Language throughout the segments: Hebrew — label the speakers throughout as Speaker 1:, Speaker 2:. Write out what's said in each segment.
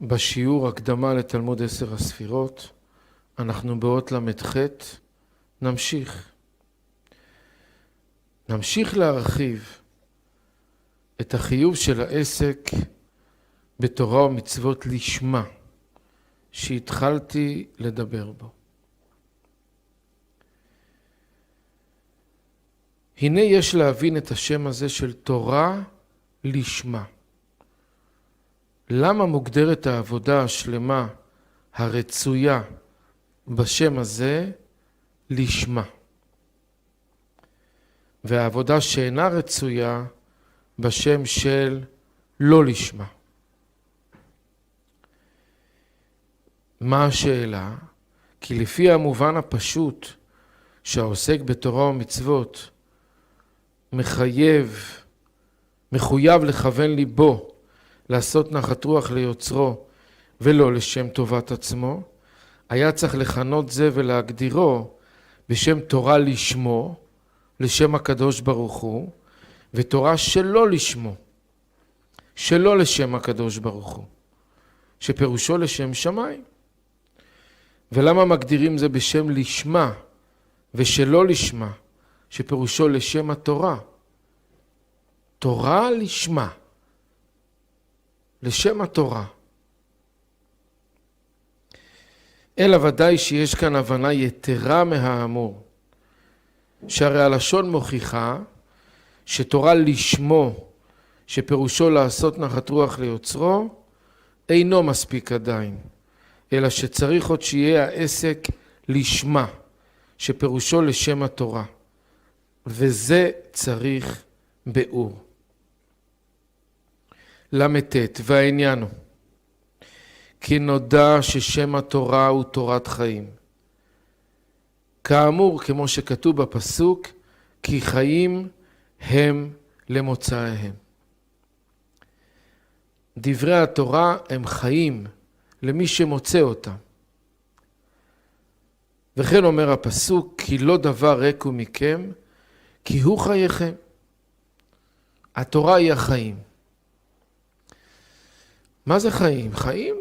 Speaker 1: בשיעור הקדמה לתלמוד 10 הספירות, אנחנו באות למ"ח, נמשיך להרחיב את החיוב של העסק בתורה ומצוות לשמה, שהתחלתי לדבר בו. הנה יש להבין את השם הזה של תורה לשמה. למה מוגדרת העבודה השלמה הרצויה בשם הזה לשמה? והעבודה שאינה רצויה בשם של לא לשמה. מה השאלה? כי לפי המובן הפשוט שהעוסק בתורה ומצוות מחויב לכוון ליבו לעשות נחת רוח ליוצרו ולא לשם טובת עצמו, היה צריך לכנות זה ולהגדירו בשם תורה לשמו, לשם הקדוש ברוך הוא, ותורה שלא לשמו, שלא לשם הקדוש ברוך הוא, שפירושו לשם שמיים. ולמה מגדירים זה בשם לשמה ושלא לשמה, שפירושו לשם התורה? תורה לשמה, לשם התורה. אלא ודאי שיש כאן הבנה יתרה מהאמור, שהרי הלשון מוכיחה שתורה לשמו, שפירושו לעשות נחת רוח ליוצרו, אינו מספיק עדיין, אלא שצריך עוד שיהיה העסק לשמה, שפירושו לשם התורה, וזה צריך ביאור. למתת, והעניין הוא כי נודע ששם התורה הוא תורת חיים, כאמור כמו שכתוב בפסוק, כי חיים הם למוצאיהם. דברי התורה הם חיים למי שמוצא אותם. וכן אומר הפסוק, כי לא דבר ריק הוא מכם, כי הוא חייכם. התורה היא החיים. מה זה חיים? חיים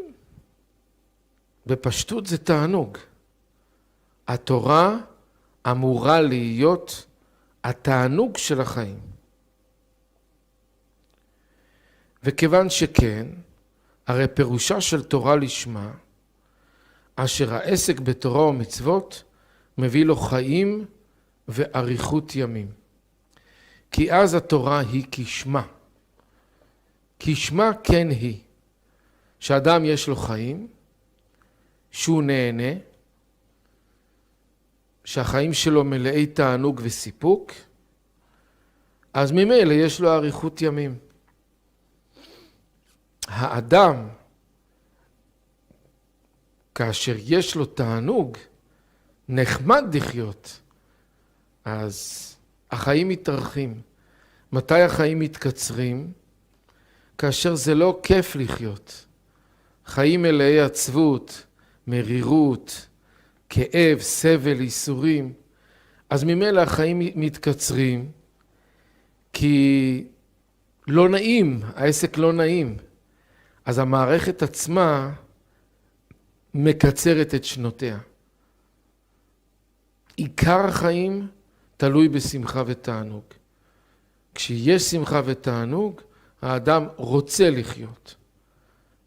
Speaker 1: בפשטות זה תענוג. התורה אמורה להיות התענוג של החיים. וכיוון שכן, הרי פירושה של תורה לשמה, אשר העסק בתורה ומצוות מביא לו חיים ואריכות ימים. כי אז התורה היא כשמה. כשמה כן היא. שאדם יש לו חיים, שהוא נהנה, שהחיים שלו מלאי תענוג וסיפוק, אז ממילא יש לו אריכות ימים. האדם, כאשר יש לו תענוג, נחמד לחיות, אז החיים מתארכים. מתי החיים מתקצרים? כאשר זה לא כיף לחיות. חיים מלאי עצבות, מרירות, כאב, סבל, ייסורים. אז ממילא החיים מתקצרים, כי לא נעים, העסק לא נעים. אז המערכת עצמה מקצרת את שנותיה. עיקר החיים תלוי בשמחה ותענוג. כשיש שמחה ותענוג, האדם רוצה לחיות.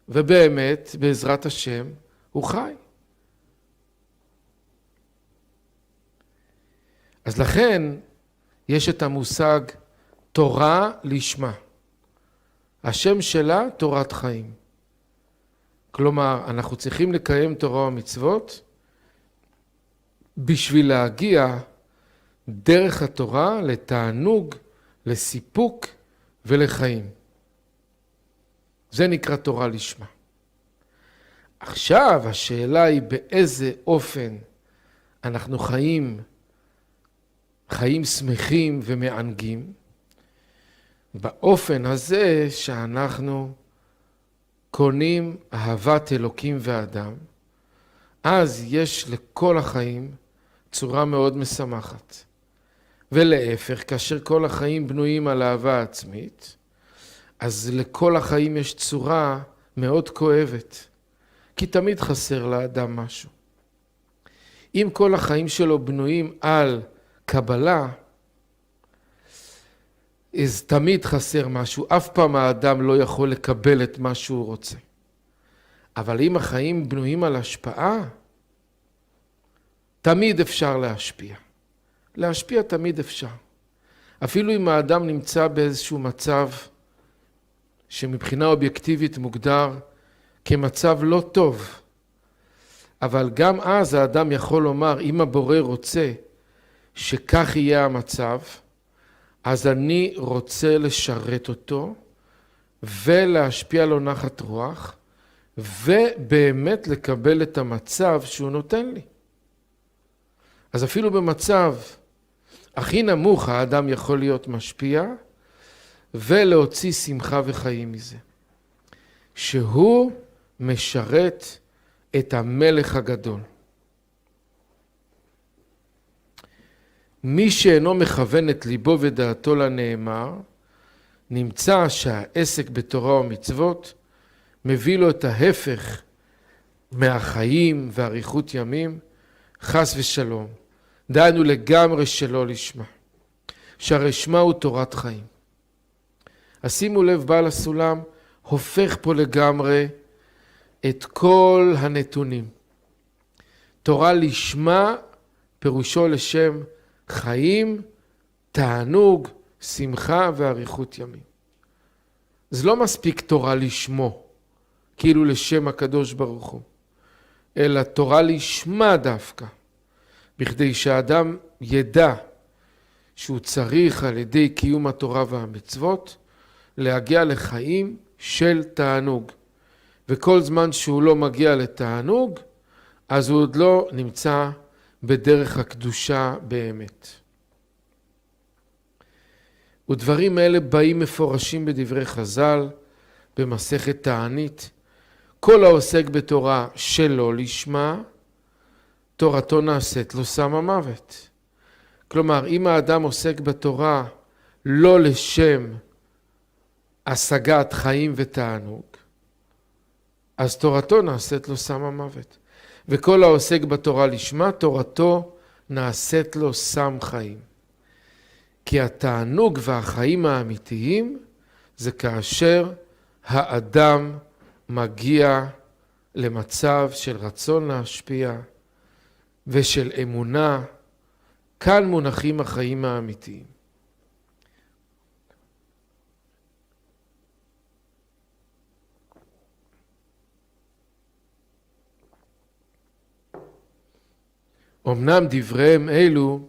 Speaker 1: ובאמת, בעזרת השם, הוא חי. אז לכן, יש את המושג תורה לשמה. השם שלה תורת חיים. כלומר, אנחנו צריכים לקיים תורה ומצוות בשביל להגיע דרך התורה לתענוג, לסיפוק ולחיים. זה נקרא תורה לשמה. עכשיו השאלה היא באיזה אופן אנחנו חיים שמחים ומענגים. באופן הזה שאנחנו קונים אהבת אלוקים ואדם, אז יש לכל החיים צורה מאוד משמחת. ולהפך, כאשר כל החיים בנויים על אהבה עצמית, אז לכל החיים יש צורה מאוד כואבת, כי תמיד חסר לאדם משהו. אם כל החיים שלו בנויים על קבלה, אז תמיד חסר משהו, אף פעם האדם לא יכול לקבל את מה שהוא רוצה. אבל אם החיים בנויים על השפעה, תמיד אפשר להשפיע. להשפיע תמיד אפשר. אפילו אם האדם נמצא באיזשהו מצב שמבחינה אובייקטיבית מוגדר כמצב לא טוב, אבל גם אז האדם יכול לומר, אם הבורא רוצה שכך יהיה המצב, אז אני רוצה לשרת אותו ולהשפיע לו נחת רוח, ובאמת לקבל את המצב שהוא נותן לי. אז אפילו במצב הכי נמוך האדם יכול להיות משפיע, ולהוציא שמחה וחיים מזה. שהוא משרת את המלך הגדול. מי שאינו מכוון את ליבו ודעתו לנאמר, נמצא שהעסק בתורה ומצוות מביא לו את ההפך מהחיים ואריכות ימים, חס ושלום. דהיינו לגמרי שלא לשמה. שהרי שמה הוא תורת חיים. אז שימו לב, בעל הסולם הופך פה לגמרי את כל הנתונים. תורה לשמה פירושו לשם חיים, תענוג, שמחה ואריכות ימים. זה לא מספיק תורה לשמו, כאילו לשם הקדוש ברוך הוא, אלא תורה לשמה דווקא, בכדי שהאדם ידע שהוא צריך על ידי קיום התורה והמצוות להגיע לחיים של תענוג. וכל זמן שהוא לא מגיע לתענוג, אז הוא עוד לא נמצא בדרך הקדושה באמת. ודברים אלה באים מפורשים בדברי חז"ל, במסכת תענית. כל העוסק בתורה שלא לשמה, תורתו נעשית לו סם המוות. כלומר, אם האדם עוסק בתורה לא לשם השגת חיים ותענוג, אז תורתו נעשית לו סם המוות. וכל העוסק בתורה לשמה, תורתו נעשית לו סם חיים. כי התענוג והחיים האמיתיים זה כאשר האדם מגיע למצב של רצון להשפיע ושל אמונה. כאן מונחים החיים האמיתיים. אמנם דבריהם אלו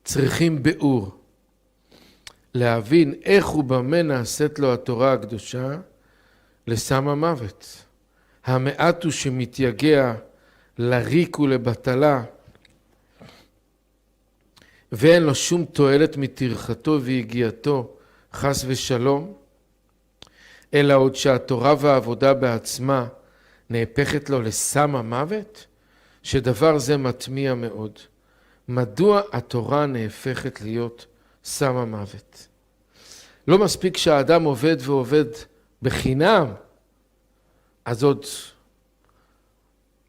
Speaker 1: צריכים ביאור, להבין איך ובמה נעשית לו התורה הקדושה לסם המוות. המעט הוא שמתייגע לריק ולבטלה, ואין לו שום תועלת מטרחתו והגיעתו, חס ושלום, אלא עוד שהתורה והעבודה בעצמה נהפכת לו לסם המוות, שדבר זה מטמיע מאוד. מדוע התורה נהפכת להיות סם המוות? לא מספיק שהאדם עובד ועובד בחינם, אז עוד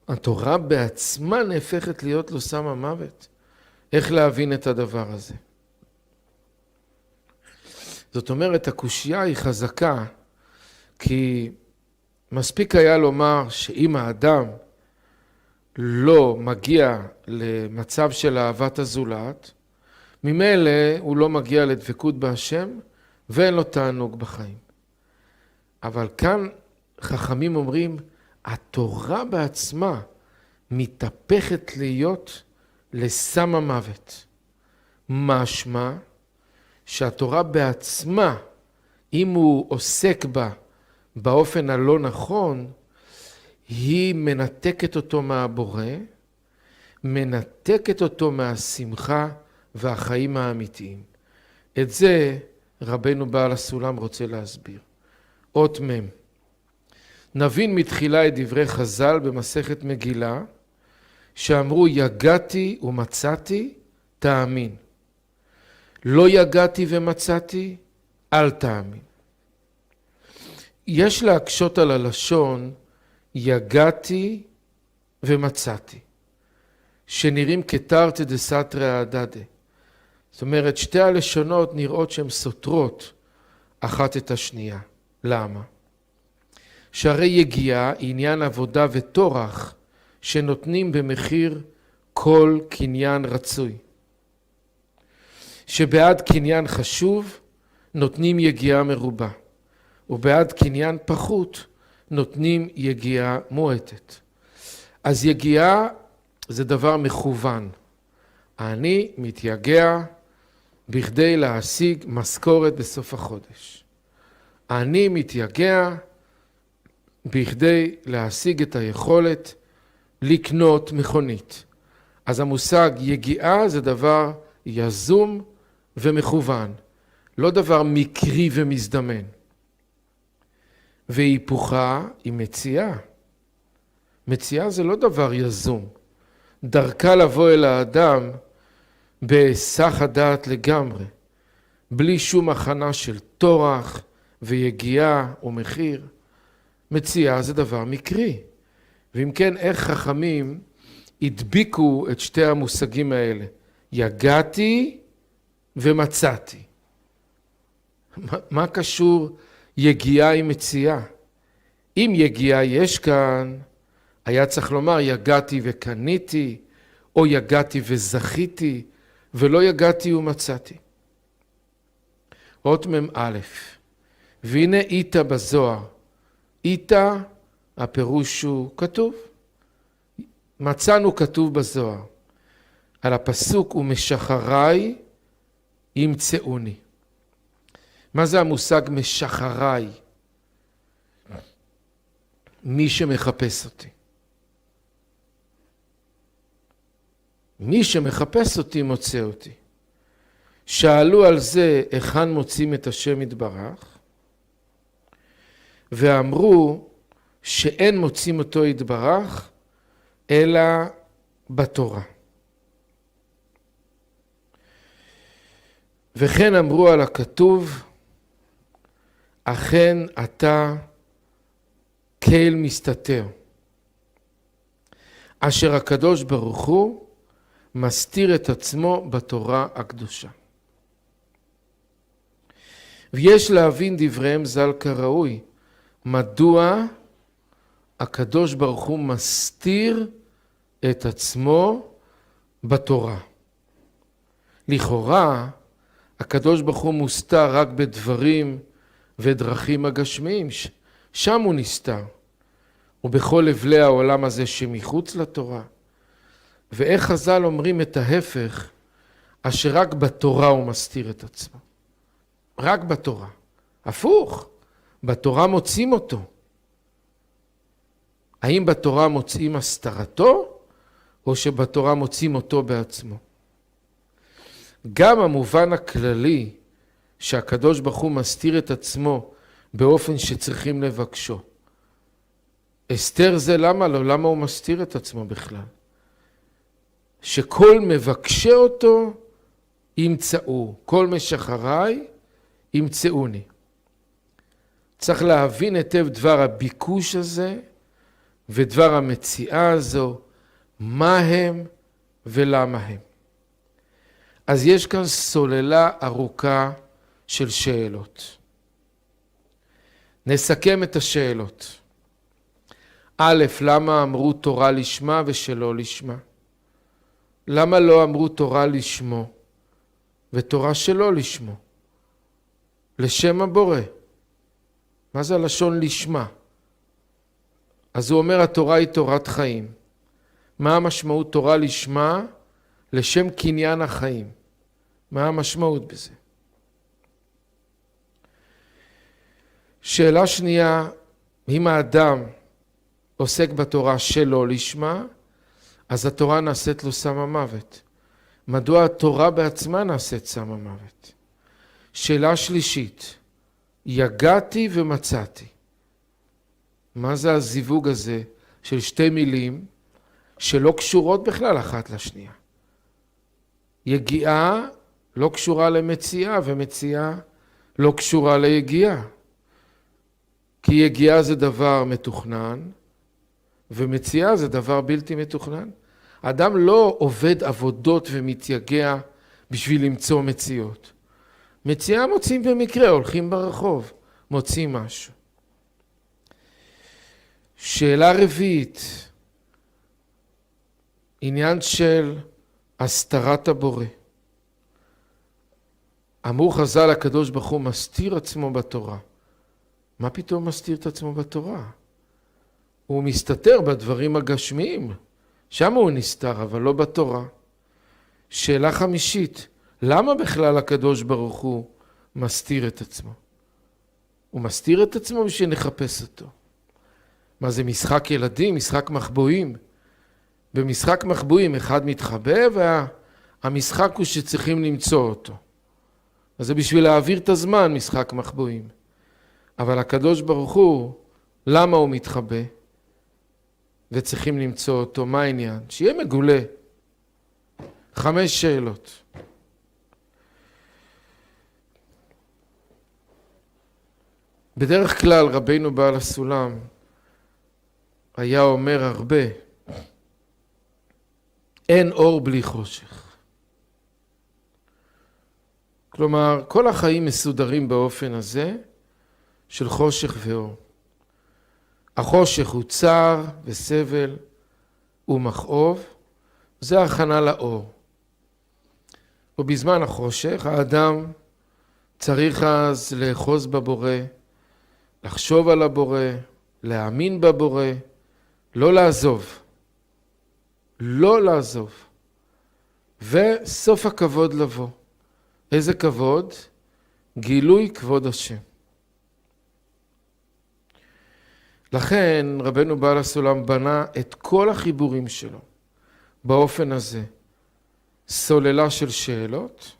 Speaker 1: התורה בעצמה נהפכת להיות לו סם המוות. איך להבין את הדבר הזה? זאת אומרת, הקושיה היא חזקה, כי מספיק היה לומר שאם האדם לא מגיע למצב של אהבת הזולת, ממילא הוא לא מגיע לדבקות בהשם ואין לו תענוג בחיים. אבל כאן חכמים אומרים, התורה בעצמה מתהפכת להיות לסם המוות. משמע שהתורה בעצמה, אם הוא עוסק בה באופן הלא נכון, היא מנתקת אותו מהבורא, מנתקת אותו מהשמחה והחיים האמיתיים. את זה רבנו בעל הסולם רוצה להסביר. אות מם. נבין מתחילה את דברי חז"ל במסכת מגילה, שאמרו יגעתי ומצאתי, תאמין. לא יגעתי ומצאתי, אל תאמין. יש להקשות על הלשון יגעתי ומצאתי, שנראים כתרתי דסתרי הדדה. זאת אומרת, שתי הלשונות נראות שהן סותרות אחת את השנייה. למה? שהרי יגיעה עניין עבודה וטורח שנותנים במחיר כל קניין רצוי. שבעד קניין חשוב נותנים יגיעה מרובה, ובעד קניין פחות נותנים יגיעה מועטת. אז יגיעה זה דבר מכוון. אני מתייגע בכדי להשיג משכורת בסוף החודש. אני מתייגע בכדי להשיג את היכולת לקנות מכונית. אז המושג יגיעה זה דבר יזום ומכוון, לא דבר מקרי ומזדמן. והיפוכה היא מציאה. מציאה זה לא דבר יזום. דרכה לבוא אל האדם בסך הדעת לגמרי, בלי שום הכנה של טורח ויגיעה ומחיר. מציאה זה דבר מקרי. ואם כן, איך חכמים הדביקו את שתי המושגים האלה? יגעתי ומצאתי. מה קשור יגיעה עם מציאה? אם יגיעה יש כאן, היה צריך לומר יגעתי וקניתי, או יגעתי וזכיתי, ולא יגעתי ומצאתי. אות מ"א, והנה איתה בזוהר. איתה, הפירוש הוא כתוב. מצאנו כתוב בזוהר. על הפסוק ומשחריי ימצאוני. מה זה המושג משחריי? מי שמחפש אותי. מי שמחפש אותי מוצא אותי. שאלו על זה היכן מוצאים את השם יתברך, ואמרו שאין מוצאים אותו יתברך אלא בתורה. וכן אמרו על הכתוב, אכן אתה קהל מסתתר, אשר הקדוש ברוך הוא מסתיר את עצמו בתורה הקדושה. ויש להבין דבריהם ז"ל כראוי, מדוע הקדוש ברוך הוא מסתיר את עצמו בתורה. לכאורה, הקדוש ברוך הוא מוסתר רק בדברים ודרכים הגשמיים, שם הוא נסתר. ובכל לבלי העולם הזה שמחוץ לתורה. ואיך חז"ל אומרים את ההפך, אשר רק בתורה הוא מסתיר את עצמו. רק בתורה. הפוך, בתורה מוצאים אותו. האם בתורה מוצאים הסתרתו, או שבתורה מוצאים אותו בעצמו? גם המובן הכללי שהקדוש ברוך הוא מסתיר את עצמו באופן שצריכים לבקשו. אסתר זה למה לא? למה הוא מסתיר את עצמו בכלל? שכל מבקשי אותו ימצאו, כל משחריי ימצאוני. צריך להבין היטב דבר הביקוש הזה ודבר המציאה הזו, מה הם ולמה הם. אז יש כאן סוללה ארוכה של שאלות. נסכם את השאלות. א', למה אמרו תורה לשמה ושלא לשמה? למה לא אמרו תורה לשמו ותורה שלא לשמו? לשם הבורא. מה זה הלשון לשמה? אז הוא אומר התורה היא תורת חיים. מה המשמעות תורה לשמה? לשם קניין החיים. מה המשמעות בזה? שאלה שנייה, אם האדם עוסק בתורה שלא לשמה, אז התורה נעשית לו סם המוות. מדוע התורה בעצמה נעשית סם המוות? שאלה שלישית, יגעתי ומצאתי. מה זה הזיווג הזה של שתי מילים שלא קשורות בכלל אחת לשנייה? יגיעה לא קשורה למציאה, ומציאה לא קשורה ליגיעה. כי יגיעה זה דבר מתוכנן, ומציאה זה דבר בלתי מתוכנן. האדם לא עובד עבודות ומתייגע בשביל למצוא מציאות. מציאה מוצאים במקרה, הולכים ברחוב, מוצאים משהו. שאלה רביעית, עניין של הסתרת הבורא. אמור חז"ל, הקדוש ברוך הוא מסתיר עצמו בתורה. מה פתאום מסתיר את עצמו בתורה? הוא מסתתר בדברים הגשמיים, שם הוא נסתר, אבל לא בתורה. שאלה חמישית, למה בכלל הקדוש ברוך הוא מסתיר את עצמו? הוא מסתיר את עצמו בשביל נחפש אותו. מה זה משחק ילדים, משחק מחבואים? במשחק מחבואים אחד מתחבא והמשחק הוא שצריכים למצוא אותו. אז זה בשביל להעביר את הזמן משחק מחבואים. אבל הקדוש ברוך הוא, למה הוא מתחבא? וצריכים למצוא אותו, מה העניין? שיהיה מגולה. 5 שאלות. בדרך כלל רבינו בעל הסולם היה אומר הרבה, אין אור בלי חושך. כלומר, כל החיים מסודרים באופן הזה של חושך ואור. החושך הוא צער וסבל ומכאוב, זה הכנה לאור. ובזמן החושך האדם צריך אז לאחוז בבורא, לחשוב על הבורא, להאמין בבורא, לא לעזוב. לא לעזוב. וסוף הכבוד לבוא. איזה כבוד? גילוי כבוד השם. לכן רבנו בעל הסולם בנה את כל החיבורים שלו באופן הזה. סוללה של שאלות,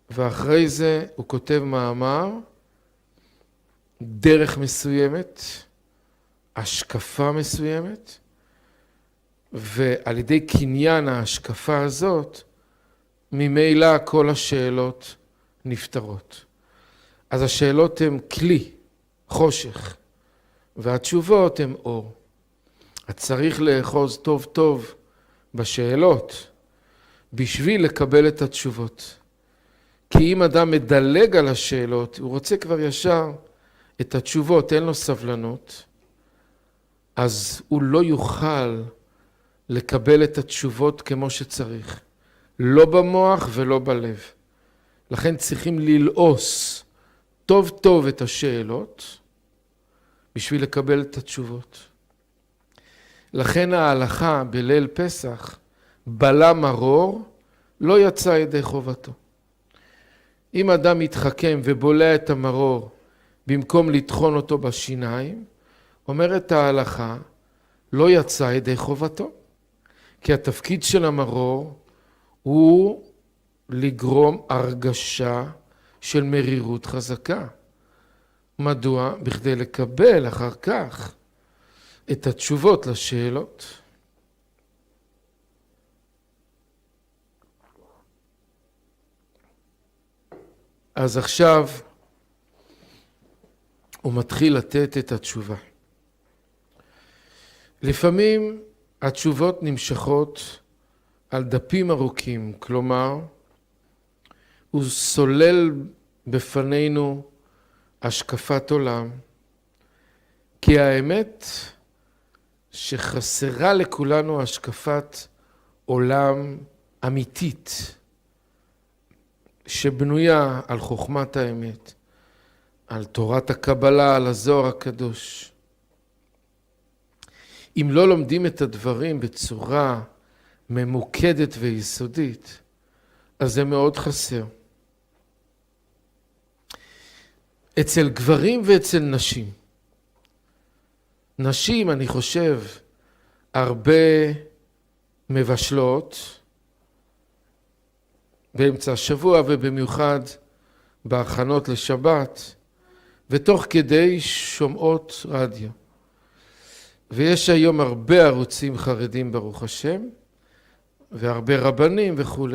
Speaker 1: ואחרי זה הוא כותב מאמר, דרך מסוימת, השקפה מסוימת, ועל ידי קניין ההשקפה הזאת, ממילא כל השאלות נפתרות. אז השאלות הן כלי, חושך, והתשובות הן אור. את צריך לאחוז טוב טוב בשאלות, בשביל לקבל את התשובות. כי אם אדם מדלג על השאלות, הוא רוצה כבר ישר את התשובות, אין לו סבלנות, אז הוא לא יוכל לקבל את התשובות כמו שצריך. לא במוח ולא בלב. לכן צריכים ללעוס טוב טוב את השאלות, בשביל לקבל את התשובות. לכן ההלכה בליל פסח, בלע מרור, לא יצא ידי חובתו. אם אדם מתחכם ובולע את המרור, במקום לטחון אותו בשיניים, אומרת ההלכה, לא יצא ידי חובתו. כי התפקיד של המרור הוא לגרום הרגשה של מרירות חזקה. מדוע? בכדי לקבל אחר כך את התשובות לשאלות. אז עכשיו הוא מתחיל לתת את התשובה. לפעמים התשובות נמשכות על דפים ארוכים, כלומר, הוא סולל בפנינו השקפת עולם, כי האמת שחסרה לכולנו השקפת עולם אמיתית, שבנויה על חוכמת האמת, על תורת הקבלה, על הזוהר הקדוש. אם לא לומדים את הדברים בצורה ממוקדת ויסודית, אז זה מאוד חסר. אצל גברים ואצל נשים. נשים, אני חושב, הרבה מבשלות באמצע השבוע ובמיוחד בהכנות לשבת, ותוך כדי שומעות רדיו. ויש היום הרבה ערוצים חרדים ברוך השם, והרבה רבנים וכו'.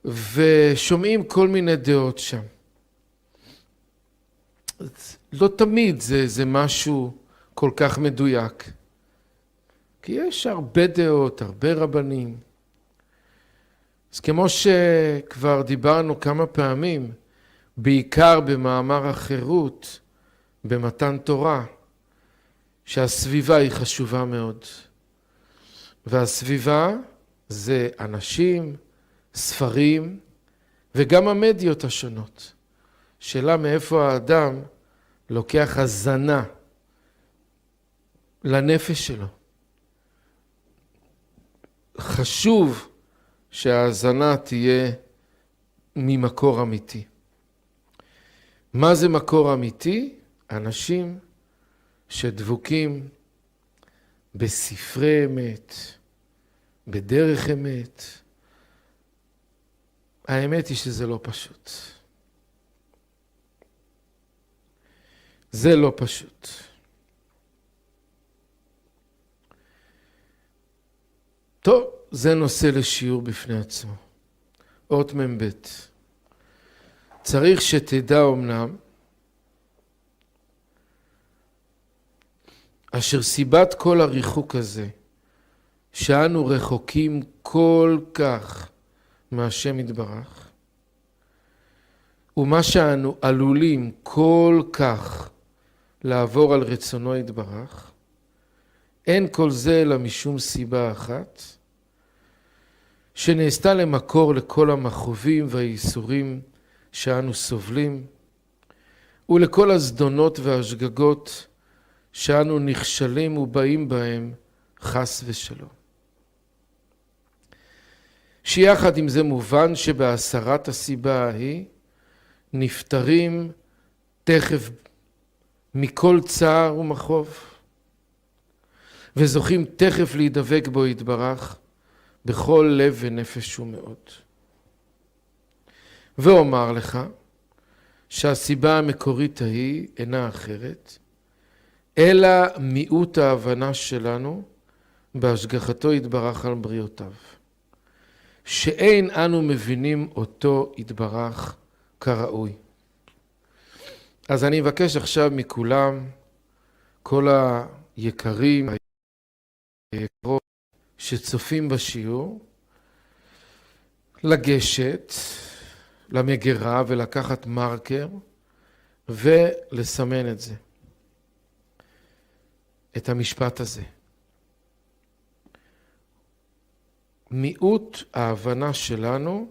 Speaker 1: ושומעים כל מיני דעות שם. לא תמיד זה משהו כל כך מדויק. כי יש הרבה דעות, הרבה רבנים. אז כמו שכבר דיברנו כמה פעמים, בעיקר במאמר החירות, במתן תורה, שהסביבה היא חשובה מאוד. והסביבה זה אנשים, ספרים, וגם המדיות השונות. שאלה מאיפה האדם לוקח הזנה לנפש שלו. חשוב שההזנה תהיה ממקור אמיתי. מה זה מקור אמיתי? אנשים שדבוקים בספרי אמת, בדרך אמת. האמת היא שזה לא פשוט. זה לא פשוט. טוב, זה נושא לשיעור בפני עצמו. אות מ"ב. צריך שתדע אמנם, אשר סיבת כל הריחוק הזה, שאנו רחוקים כל כך מהשם יתברך, ומה שאנו עלולים כל כך לעבור על רצונו יתברך, אין כל זה אלא משום סיבה אחת, שנעשתה למקור לכל המכאובים והייסורים שאנו סובלים, ולכל הזדונות והשגגות שאנו נכשלים ובאים בהם חס ושלום. שיחד עם זה מובן שבהסרת הסיבה ההיא נפטרים תכף מכל צער ומכאוב, וזוכים תכף להידבק בו יתברך בכל לב ונפש ומאוד. ואומר לך שהסיבה המקורית ההיא אינה אחרת, אלא מיעוט ההבנה שלנו בהשגחתו יתברך על בריאותיו, שאין אנו מבינים אותו יתברך כראוי. אז אני מבקש עכשיו מכולם, כל היקרים, היקרות שצופים בשיעור, לגשת למגירה ולקחת מרקר ולסמן את זה, את המשפט הזה. מיעוט ההבנה שלנו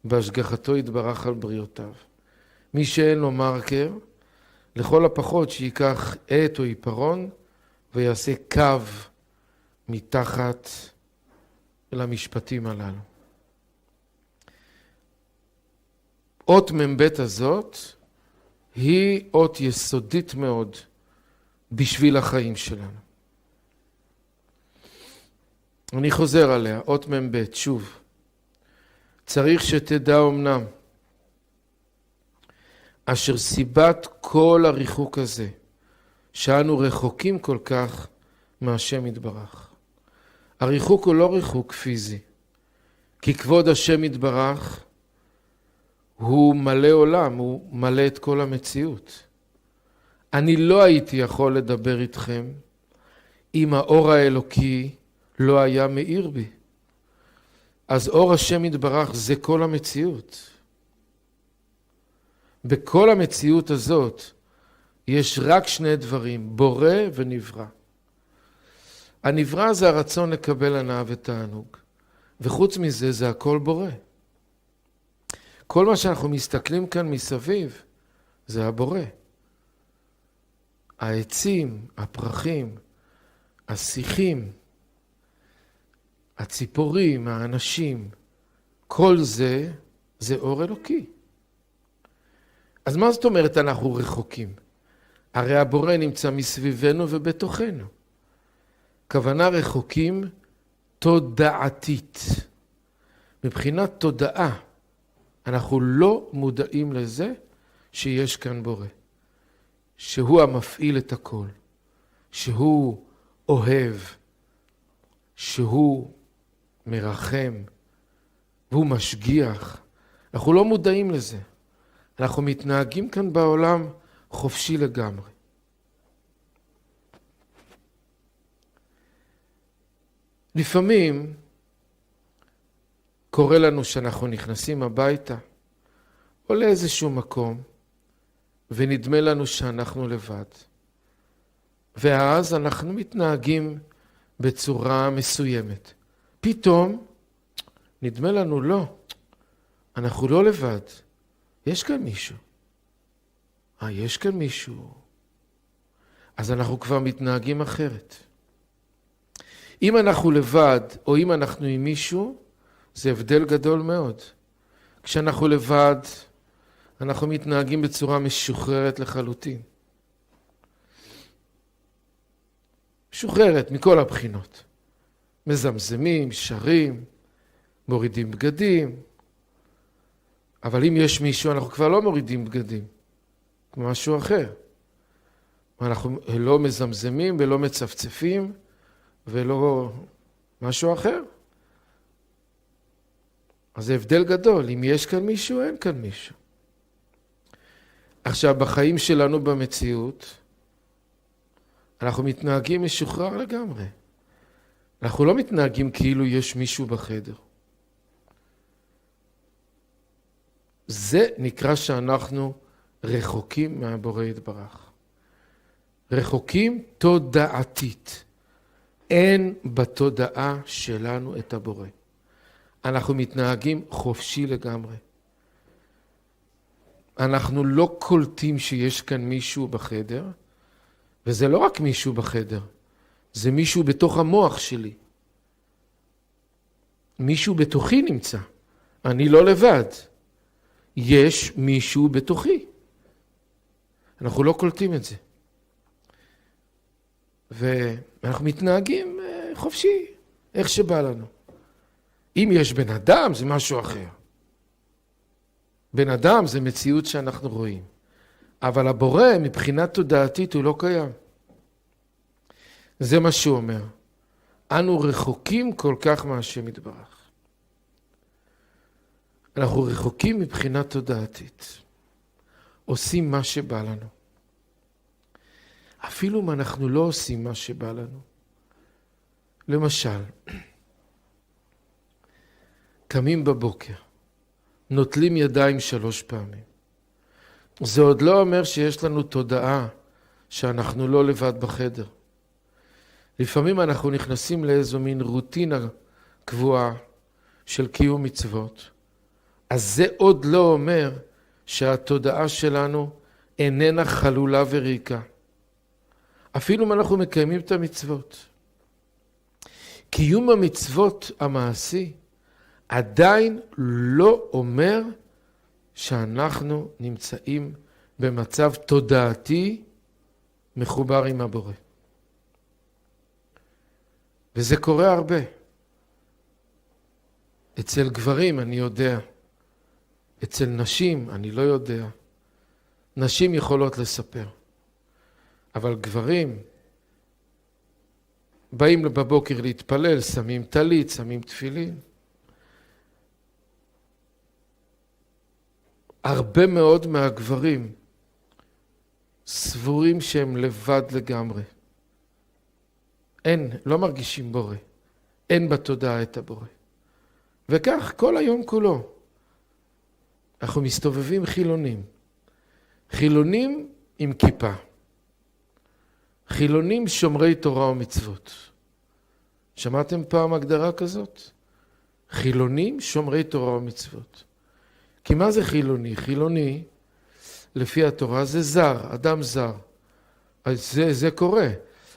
Speaker 1: בהשגחתו יתברך על בריאותיו. מי שאין לו מרקר, לכל הפחות שיקח עט או עיפרון ויעשה קו מתחת למשפטים הללו. אות מ"ב הזאת היא אות יסודית מאוד בשביל החיים שלנו. אני חוזר עליה, אות מ"ב, שוב. צריך שתדע אמנם, אשר סיבת כל הריחוק הזה, שאנו רחוקים כל כך מהשם יתברך. הריחוק הוא לא ריחוק פיזי, כי כבוד השם יתברך הוא מלא עולם, הוא מלא את כל המציאות. אני לא הייתי יכול לדבר איתכם אם האור האלוקי לא היה מאיר בי. אז אור השם יתברך זה כל המציאות. בכל המציאות הזאת יש רק שני דברים, בורא ונברא. הנברא זה הרצון לקבל הנאה ותענוג, וחוץ מזה זה הכל בורא. כל מה שאנחנו מסתכלים כאן מסביב זה הבורא. העצים, הפרחים, השיחים, הציפורים, האנשים, כל זה אור אלוקי. אז מה זאת אומרת אנחנו רחוקים? הרי הבורא נמצא מסביבנו ובתוכנו. כוונה רחוקים תודעתית. מבחינת תודעה, אנחנו לא מודעים לזה שיש כאן בורא. שהוא המפעיל את הכל. שהוא אוהב. שהוא מרחם. והוא משגיח. אנחנו לא מודעים לזה. אנחנו מתנהגים כאן בעולם חופשי לגמרי. לפעמים קורה לנו שאנחנו נכנסים הביתה או לאיזשהו מקום ונדמה לנו שאנחנו לבד. ואז אנחנו מתנהגים בצורה מסוימת. פתאום נדמה לנו לא, אנחנו לא לבד. יש כאן מישהו. יש כאן מישהו. אז אנחנו כבר מתנהגים אחרת. אם אנחנו לבד או אם אנחנו עם מישהו, זה הבדל גדול מאוד. כשאנחנו לבד, אנחנו מתנהגים בצורה משוחררת לחלוטין. משוחררת מכל הבחינות. מזמזמים, שרים, מורידים בגדים. אבל אם יש מישהו, אנחנו כבר לא מורידים בגדים. משהו אחר. אנחנו לא מזמזמים ולא מצפצפים ולא משהו אחר. אז זה הבדל גדול. אם יש כאן מישהו, אין כאן מישהו. עכשיו, בחיים שלנו במציאות, אנחנו מתנהגים משוחרר לגמרי. אנחנו לא מתנהגים כאילו יש מישהו בחדר. זה נקרא שאנחנו רחוקים מהבורא יתברך. רחוקים תודעתית. אין בתודעה שלנו את הבורא. אנחנו מתנהגים חופשי לגמרי. אנחנו לא קולטים שיש כאן מישהו בחדר, וזה לא רק מישהו בחדר, זה מישהו בתוך המוח שלי. מישהו בתוכי נמצא. אני לא לבד. יש מישהו בתוכי. אנחנו לא קולטים את זה. ואנחנו מתנהגים חופשי, איך שבא לנו. אם יש בן אדם, זה משהו אחר. בן אדם זה מציאות שאנחנו רואים. אבל הבורא, מבחינת תודעתית, הוא לא קיים. זה מה שהוא אומר. אנו רחוקים כל כך מהשם יתברך. אנחנו רחוקים מבחינת תודעתית. עושים מה שבא לנו. אפילו אם אנחנו לא עושים מה שבא לנו. למשל, קמים בבוקר, נוטלים ידיים 3 פעמים. זה עוד לא אומר שיש לנו תודעה שאנחנו לא לבד בחדר. לפעמים אנחנו נכנסים לאיזו מין רוטינה קבועה של קיום מצוות. אז זה עוד לא אומר שהתודעה שלנו איננה חלולה וריקה. אפילו אם אנחנו מקיימים את המצוות. קיום המצוות המעשי עדיין לא אומר שאנחנו נמצאים במצב תודעתי מחובר עם הבורא. וזה קורה הרבה. אצל גברים אני יודע. אצל נשים אני לא יודע. נשים יכולות לספר. אבל גברים באים בבוקר להתפלל, שמים טלית, שמים תפילין. הרבה מאוד מהגברים סבורים שהם לבד לגמרי. אין, לא מרגישים בורא. אין בתודעה את הבורא. וכך כל היום כולו. אנחנו מסתובבים חילונים. חילונים עם כיפה. חילונים שומרי תורה ומצוות. שמעתם פעם הגדרה כזאת? חילונים שומרי תורה ומצוות. כי מה זה חילוני? חילוני, לפי התורה, זה זר, אדם זר. אז זה קורה.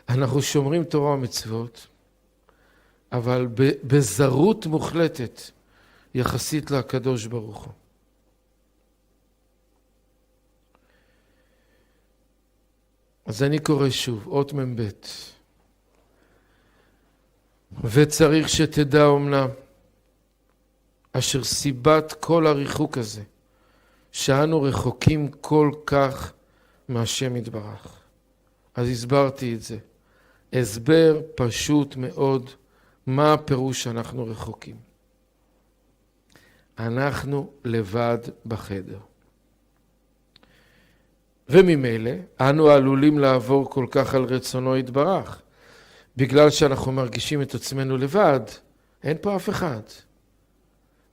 Speaker 1: אנחנו שומרים תורה ומצוות, אבל בזרות מוחלטת יחסית לקדוש ברוך הוא. אז אני קורא שוב, אות מ"ב. וצריך שתדע אומנם, אשר סיבת כל הריחוק הזה, שאנו רחוקים כל כך מהשם יתברך. אז הסברתי את זה. הסבר פשוט מאוד, מה הפירוש שאנחנו רחוקים. אנחנו לבד בחדר. וממילא אנו עלולים לעבור כל כך על רצונו יתברך, בגלל שאנחנו מרגישים את עצמנו לבד, אין פה אף אחד.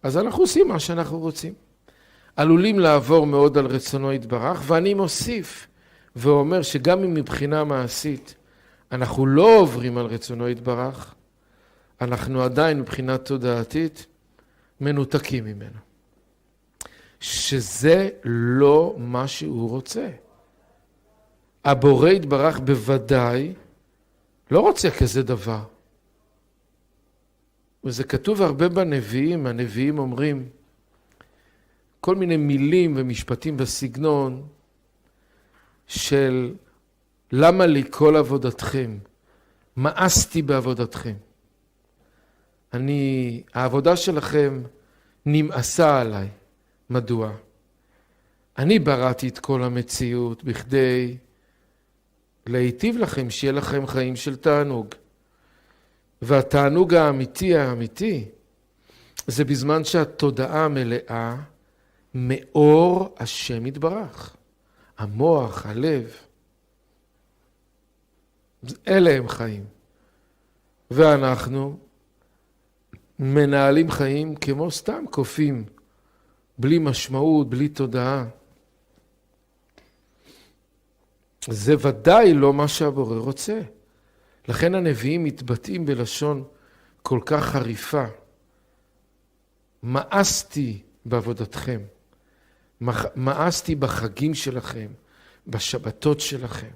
Speaker 1: אז אנחנו עושים מה שאנחנו רוצים. עלולים לעבור מאוד על רצונו יתברך, ואני מוסיף ואומר שגם אם מבחינה מעשית אנחנו לא עוברים על רצונו יתברך, אנחנו עדיין מבחינה תודעתית מנותקים ממנו. שזה לא מה שהוא רוצה. הבורא יתברך בוודאי לא רוצה כזה דבר. וזה כתוב הרבה בנביאים, הנביאים אומרים כל מיני מילים ומשפטים בסגנון של למה לי כל עבודתכם, מאסתי בעבודתכם. העבודה שלכם נמאסה עליי. מדוע? אני בראתי את כל המציאות בכדי להיטיב לכם, שיהיה לכם חיים של תענוג. והתענוג האמיתי, זה בזמן שהתודעה מלאה מאור השם יתברך. המוח, הלב. אלה הם חיים. ואנחנו מנהלים חיים כמו סתם קופים, בלי משמעות, בלי תודעה. זה ודאי לא מה שהבורא רוצה. לכן הנביאים מתבטאים בלשון כל כך חריפה. מאסתי בעבודתכם. מאסתי בחגים שלכם, בשבתות שלכם.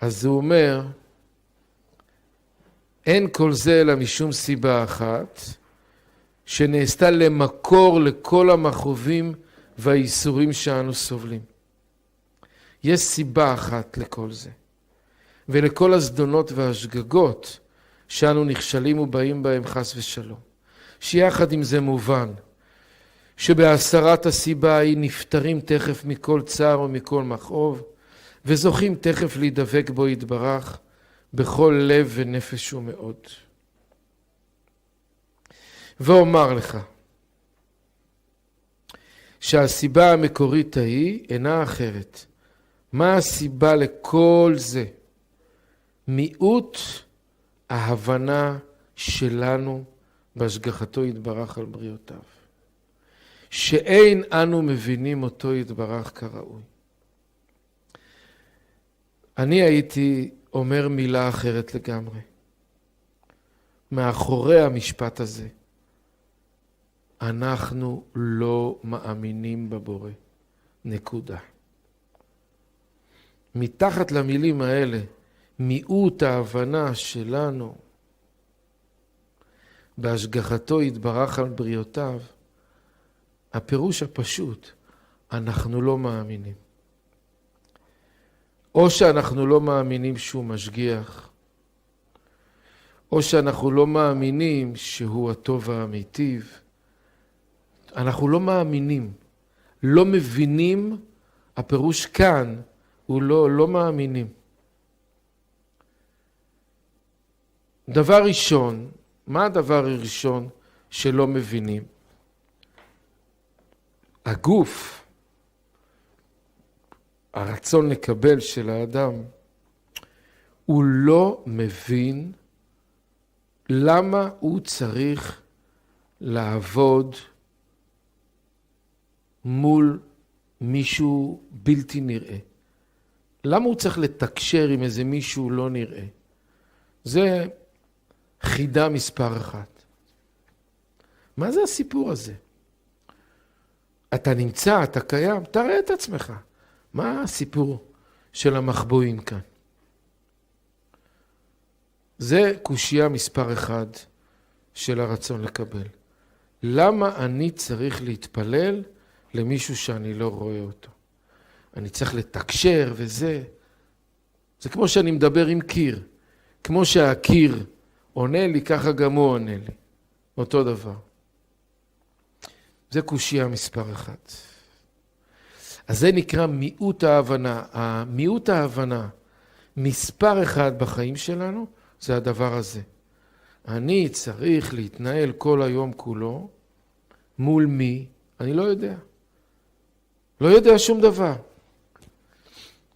Speaker 1: אז הוא אומר, אין כל זה אלא משום סיבה אחת, שנעשתה למקור לכל המכאובים והאיסורים שאנו סובלים. יש סיבה אחת לכל זה, ולכל הזדונות והשגגות שאנו נכשלים ובאים בהם חס ושלום. שיחד עם זה מובן, שבהסרת הסיבה ההיא נפטרים תכף מכל צער ומכל מכאוב, וזוכים תכף להידבק בו יתברך, בכל לב ונפש ומאוד. ואומר לך, שהסיבה המקורית ההיא אינה אחרת. מה הסיבה לכל זה? מיעוט ההבנה שלנו בהשגחתו יתברך על בריאותיו. שאין אנו מבינים אותו יתברך כראוי. אני הייתי אומר מילה אחרת לגמרי. מאחורי המשפט הזה, אנחנו לא מאמינים בבורא. נקודה. מתחת למילים האלה, מיעוט ההבנה שלנו בהשגחתו יתברך על בריאותיו, הפירוש הפשוט, אנחנו לא מאמינים. או שאנחנו לא מאמינים שהוא משגיח, או שאנחנו לא מאמינים שהוא הטוב והמיטיב. אנחנו לא מאמינים, לא מבינים, הפירוש כאן הוא לא מאמינים. דבר ראשון, מה הדבר הראשון שלא מבינים? הגוף, הרצון לקבל של האדם, הוא לא מבין למה הוא צריך לעבוד מול מישהו בלתי נראה. למה הוא צריך לתקשר עם איזה מישהו לא נראה? זה חידה מספר אחת. מה זה הסיפור הזה? אתה נמצא, אתה קיים, תראה את עצמך. מה הסיפור של המחבואים כאן? זה קושיה מספר אחד של הרצון לקבל. למה אני צריך להתפלל למישהו שאני לא רואה אותו? אני צריך לתקשר וזה. זה כמו שאני מדבר עם קיר. כמו שהקיר עונה לי, ככה גם הוא עונה לי. אותו דבר. זה קושיה מספר אחד. אז זה נקרא מיעוט ההבנה. מיעוט ההבנה מספר אחד בחיים שלנו, זה הדבר הזה. אני צריך להתנהל כל היום כולו, מול מי? אני לא יודע. לא יודע שום דבר.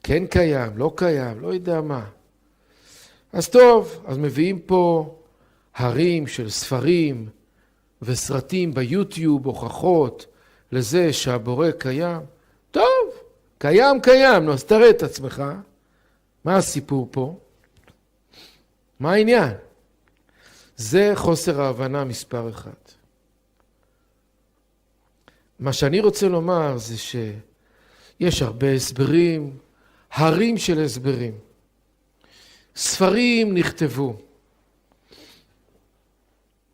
Speaker 1: כן קיים, לא קיים, לא יודע מה. אז טוב, אז מביאים פה הרים של ספרים וסרטים ביוטיוב, הוכחות לזה שהבורא קיים. טוב, קיים, נו, אז תראה את עצמך. מה הסיפור פה? מה העניין? זה חוסר ההבנה מספר אחד. מה שאני רוצה לומר זה שיש הרבה הסברים, הרים של הסברים. ספרים נכתבו.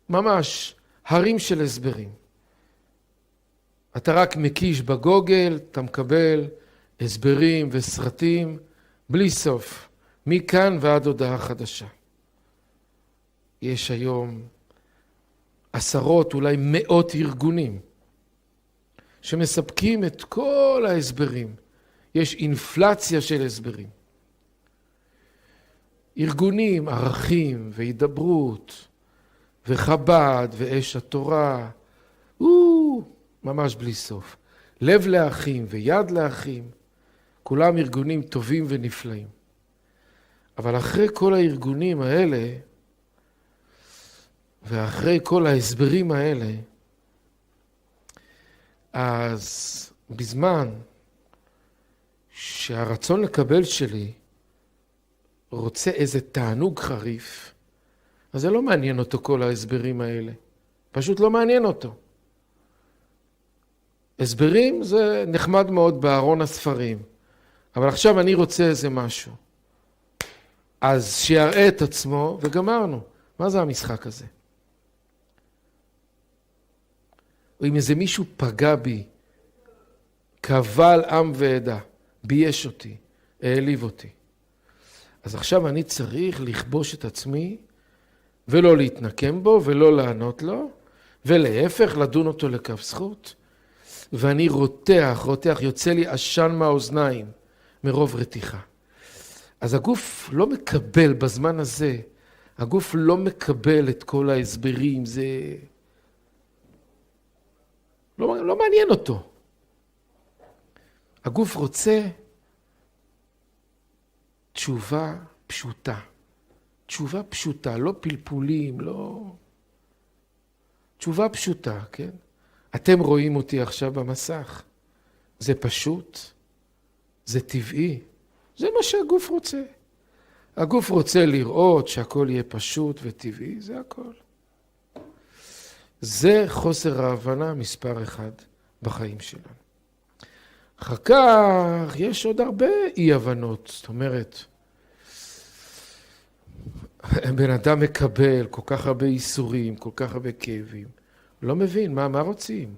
Speaker 1: ממש, הרים של הסברים. אתה רק מקיש בגוגל, אתה מקבל הסברים וסרטים בלי סוף. מכאן ועד הודעה חדשה. יש היום עשרות, אולי מאות ארגונים שמספקים את כל ההסברים. יש אינפלציה של הסברים. ארגונים, ערכים והידברות וחב"ד ואש התורה, ממש בלי סוף. לב לאחים ויד לאחים, כולם ארגונים טובים ונפלאים. אבל אחרי כל הארגונים האלה, ואחרי כל ההסברים האלה, אז בזמן שהרצון לקבל שלי רוצה איזה תענוג חריף, אז זה לא מעניין אותו כל ההסברים האלה. פשוט לא מעניין אותו. הסברים זה נחמד מאוד בארון הספרים, אבל עכשיו אני רוצה איזה משהו. אז שיראה את עצמו וגמרנו. מה זה המשחק הזה? או אם איזה מישהו פגע בי, קבל עם ועדה, בייש אותי, העליב אותי. אז עכשיו אני צריך לכבוש את עצמי, ולא להתנקם בו, ולא לענות לו, ולהפך, לדון אותו לכף זכות. ואני רותח, יוצא לי עשן מהאוזניים, מרוב רתיחה. אז הגוף לא מקבל בזמן הזה, הגוף לא מקבל את כל ההסברים, זה לא מעניין אותו. הגוף רוצה תשובה פשוטה. תשובה פשוטה, לא פלפולים, לא... תשובה פשוטה, כן? אתם רואים אותי עכשיו במסך. זה פשוט, זה טבעי, זה מה שהגוף רוצה. הגוף רוצה לראות שהכל יהיה פשוט וטבעי, זה הכל. זה חוסר ההבנה מספר אחד בחיים שלנו. אחר כך יש עוד הרבה אי-הבנות, זאת אומרת, בן אדם מקבל כל כך הרבה איסורים, כל כך הרבה כאבים, לא מבין מה רוצים.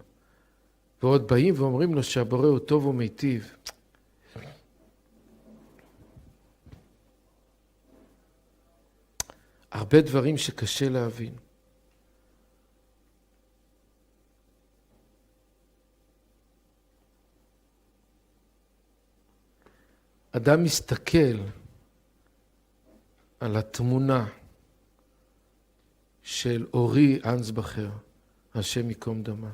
Speaker 1: ועוד באים ואומרים לו שהבורא הוא טוב ומיטיב. הרבה דברים שקשה להבין. אדם מסתכל על התמונה של אורי אנסבכר, השם ייקום דמה.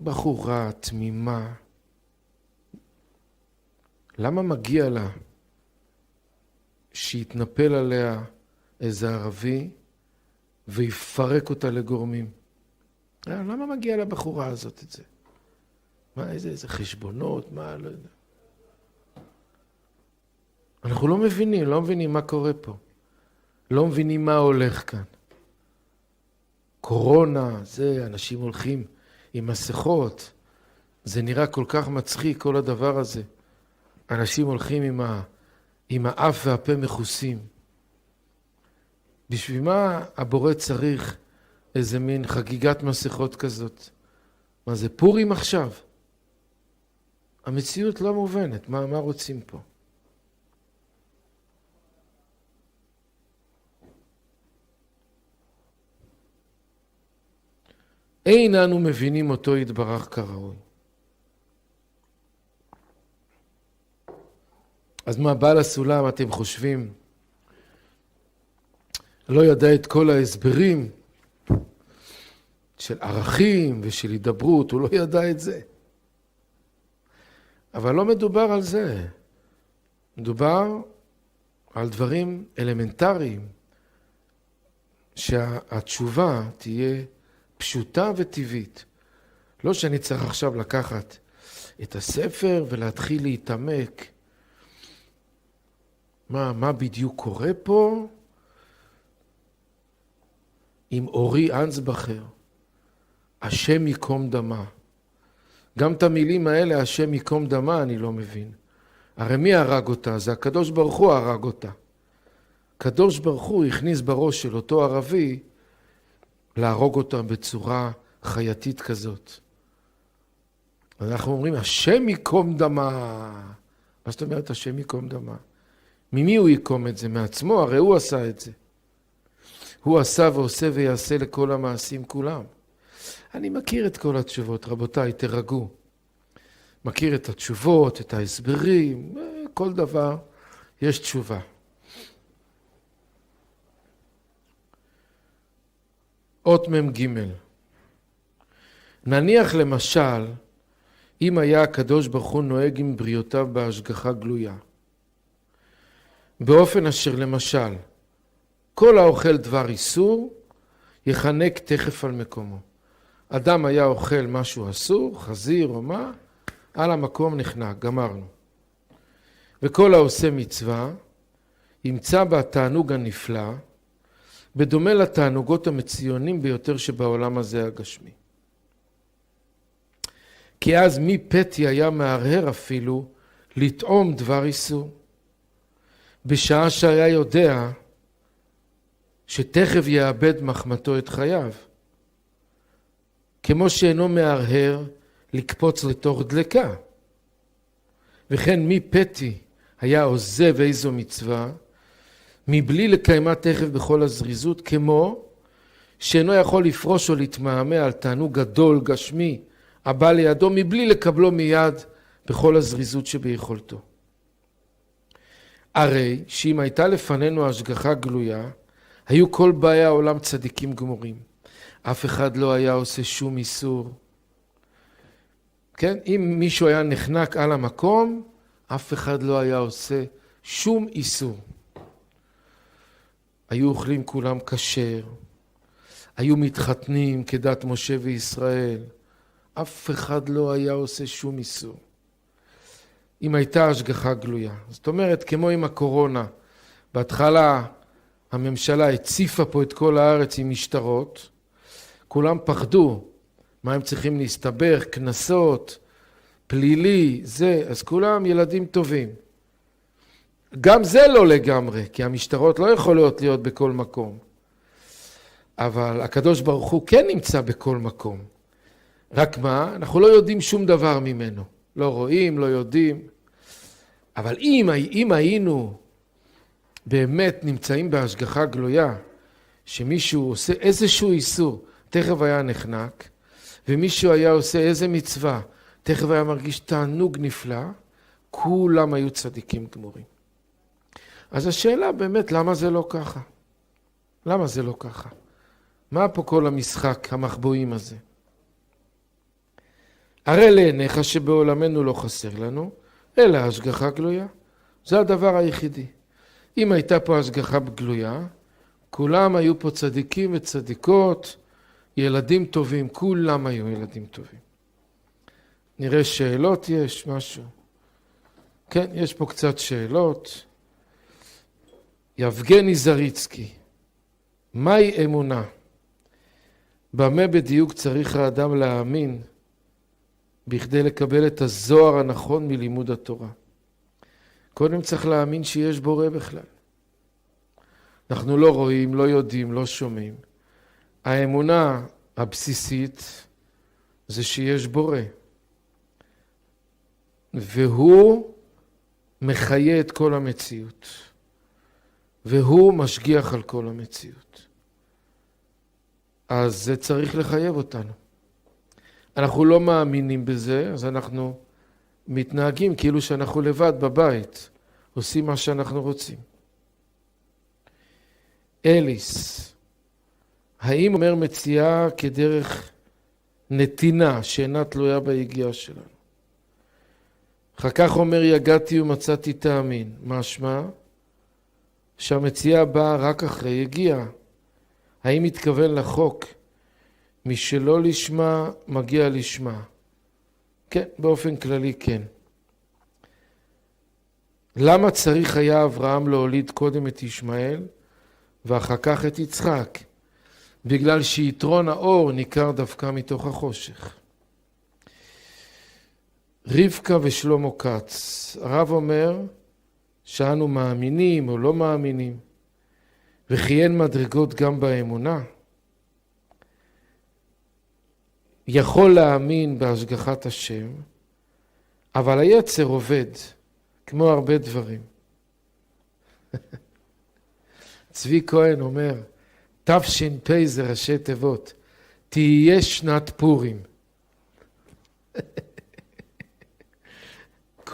Speaker 1: בחורה תמימה. למה מגיע לה שיתנפל עליה איזה ערבי ויפרק אותה לגורמים? למה מגיע לבחורה הזאת את זה? מה, איזה חשבונות, מה, לא יודע. אנחנו לא מבינים מה קורה פה. לא מבינים מה הולך כאן. קורונה, זה, אנשים הולכים עם מסכות. זה נראה כל כך מצחיק, כל הדבר הזה. אנשים הולכים עם האף והפה מכוסים. בשביל מה הבורא צריך איזה מין חגיגת מסכות כזאת? מה זה, פורים עכשיו? המציאות לא מובנת, מה רוצים פה? אין אנו מבינים אותו יתברך כראוי. אז מה, בעל הסולם, אתם חושבים, לא ידע את כל ההסברים? של ערכים ושל הידברות, הוא לא ידע את זה. אבל לא מדובר על זה. מדובר על דברים אלמנטריים, שהתשובה תהיה פשוטה וטבעית. לא שאני צריך עכשיו לקחת את הספר ולהתחיל להתעמק. מה בדיוק קורה פה? עם אורי אנסבכר, השם ייקום דמה. גם את המילים האלה, השם ייקום דמה, אני לא מבין. הרי מי הרג אותה? זה הקדוש ברוך הוא הרג אותה. הקדוש ברוך הוא הכניס בראש של אותו ערבי להרוג אותה בצורה חייתית כזאת. אנחנו אומרים, השם ייקום דמה. מה זאת אומרת, השם ייקום דמה? ממי הוא ייקום את זה? מעצמו? הרי הוא עשה את זה. הוא עשה ועושה ויעשה לכל המעשים כולם. אני מכיר את כל התשובות, רבותיי, תרגעו. מכיר את התשובות, את ההסברים, כל דבר יש תשובה. אות מ"ג. נניח למשל, אם היה הקדוש ברוך הוא נוהג עם בריאותיו בהשגחה גלויה, באופן אשר למשל, כל האוכל דבר איסור, יחנק תכף על מקומו. אדם היה אוכל משהו אסור, חזיר או מה, על המקום נחנק, גמרנו. וכל העושה מצווה, ימצא בה התענוג הנפלא, בדומה לתענוגות המצוינים ביותר שבעולם הזה הגשמי. כי אז מי פתי היה מהרהר אפילו לטעום דבר איסור, בשעה שהיה יודע שתכף יאבד מחמתו את חייו, כמו שאינו מהרהר לקפוץ לתוך דלקה. וכן מי פתי היה עוזב איזו מצווה, מבלי לקיימה תכף בכל הזריזות, כמו שאינו יכול לפרוש או להתמהמה על תענוג גדול גשמי הבא לידו, מבלי לקבלו מיד בכל הזריזות שביכולתו. הרי שאם הייתה לפנינו השגחה גלויה, היו כל באי העולם צדיקים גמורים. אף אחד לא היה עושה שום איסור. כן? אם מישהו היה נחנק על המקום, אף אחד לא היה עושה שום איסור. היו אוכלים כולם כשר, היו מתחתנים כדת משה וישראל, אף אחד לא היה עושה שום איסור. אם הייתה השגחה גלויה. זאת אומרת, כמו עם הקורונה, בהתחלה הממשלה הציפה פה את כל הארץ עם משטרות, כולם פחדו, מה הם צריכים להסתבך, כנסות, פלילי, זה, אז כולם ילדים טובים. גם זה לא לגמרי, כי המשטרות לא יכולות להיות בכל מקום. אבל הקדוש ברוך הוא כן נמצא בכל מקום. רק מה? אנחנו לא יודעים שום דבר ממנו. לא רואים, לא יודעים. אבל אם היינו באמת נמצאים בהשגחה גלויה, שמישהו עושה איזשהו איסור, תכף היה נחנק, ומישהו היה עושה איזה מצווה, תכף היה מרגיש תענוג נפלא, כולם היו צדיקים גמורים. אז השאלה באמת, למה זה לא ככה? למה זה לא ככה? מה פה כל המשחק המחבואים הזה? הרי לעיניך שבעולמנו לא חסר לנו, אלא השגחה גלויה. זה הדבר היחידי. אם הייתה פה השגחה גלויה, כולם היו פה צדיקים וצדיקות, ילדים טובים, כולם היו ילדים טובים. נראה שאלות יש, משהו. כן, יש פה קצת שאלות. יבגני זריצקי, מהי אמונה? במה בדיוק צריך האדם להאמין בכדי לקבל את הזוהר הנכון מלימוד התורה? קודם צריך להאמין שיש בורא בכלל. אנחנו לא רואים, לא יודעים, לא שומעים. האמונה הבסיסית זה שיש בורא. והוא מחיה את כל המציאות. והוא משגיח על כל המציאות. אז זה צריך לחייב אותנו. אנחנו לא מאמינים בזה, אז אנחנו מתנהגים כאילו שאנחנו לבד בבית, עושים מה שאנחנו רוצים. אליס, האם אומר מציאה כדרך נתינה שאינה תלויה ביגיעה שלנו? אחר כך אומר יגעתי ומצאתי תאמין. משמע שהמציאה באה רק אחרי יגיעה. האם מתכוון לחוק משלא לשמה מגיע לשמה? כן, באופן כללי כן. למה צריך היה אברהם להוליד קודם את ישמעאל ואחר כך את יצחק? בגלל שיתרון האור ניכר דווקא מתוך החושך. רבקה ושלמה כץ, הרב אומר שאנו מאמינים או לא מאמינים, וכי אין מדרגות גם באמונה. יכול להאמין בהשגחת השם, אבל היצר עובד, כמו הרבה דברים. צבי כהן אומר, תש"פ זה ראשי תיבות, תהיה שנת פורים.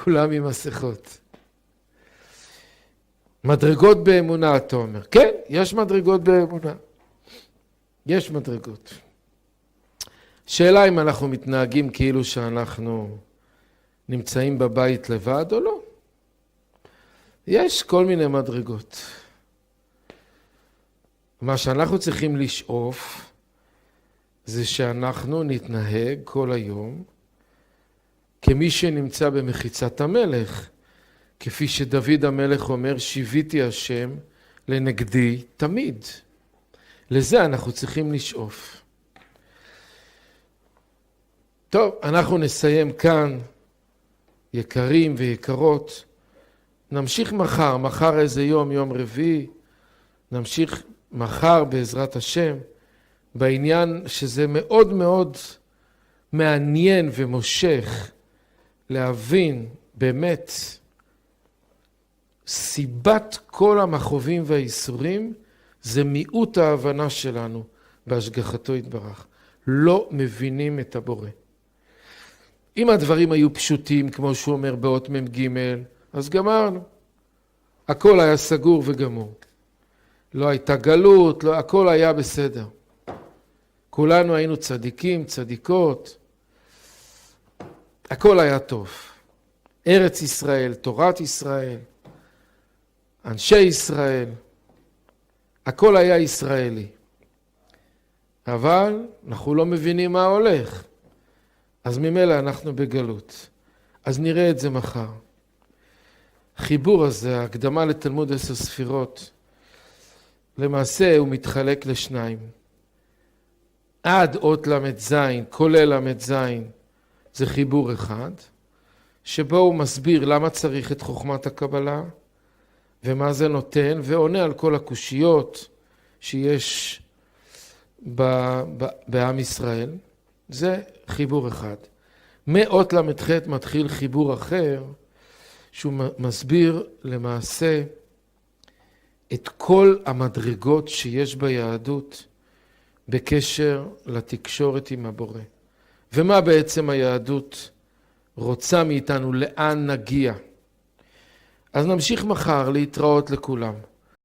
Speaker 1: כולם עם מסכות. מדרגות באמונה, אתה אומר. כן, יש מדרגות באמונה. יש מדרגות. שאלה אם אנחנו מתנהגים כאילו שאנחנו נמצאים בבית לבד או לא. יש כל מיני מדרגות. מה שאנחנו צריכים לשאוף זה שאנחנו נתנהג כל היום כמי שנמצא במחיצת המלך, כפי שדוד המלך אומר, שיוויתי השם לנגדי תמיד. לזה אנחנו צריכים לשאוף. טוב, אנחנו נסיים כאן, יקרים ויקרות. נמשיך מחר, מחר איזה יום, יום רביעי. נמשיך מחר בעזרת השם, בעניין שזה מאוד מאוד מעניין ומושך להבין באמת סיבת כל המכאובים והאיסורים זה מיעוט ההבנה שלנו בהשגחתו יתברך. לא מבינים את הבורא. אם הדברים היו פשוטים, כמו שהוא אומר באות מ"ג, אז גמרנו. הכל היה סגור וגמור. לא הייתה גלות, לא, הכל היה בסדר. כולנו היינו צדיקים, צדיקות. הכל היה טוב. ארץ ישראל, תורת ישראל, אנשי ישראל, הכל היה ישראלי. אבל אנחנו לא מבינים מה הולך. אז ממילא אנחנו בגלות. אז נראה את זה מחר. חיבור הזה, ההקדמה לתלמוד 10 ספירות, למעשה הוא מתחלק לשניים. עד אות ל"ז, כולל ל"ז, זה חיבור אחד, שבו הוא מסביר למה צריך את חוכמת הקבלה, ומה זה נותן, ועונה על כל הקושיות שיש בעם ישראל. זה חיבור אחד. מאות ל"ח מתחיל חיבור אחר, שהוא מסביר למעשה את כל המדרגות שיש ביהדות בקשר לתקשורת עם הבורא. ומה בעצם היהדות רוצה מאיתנו, לאן נגיע. אז נמשיך מחר, להתראות לכולם.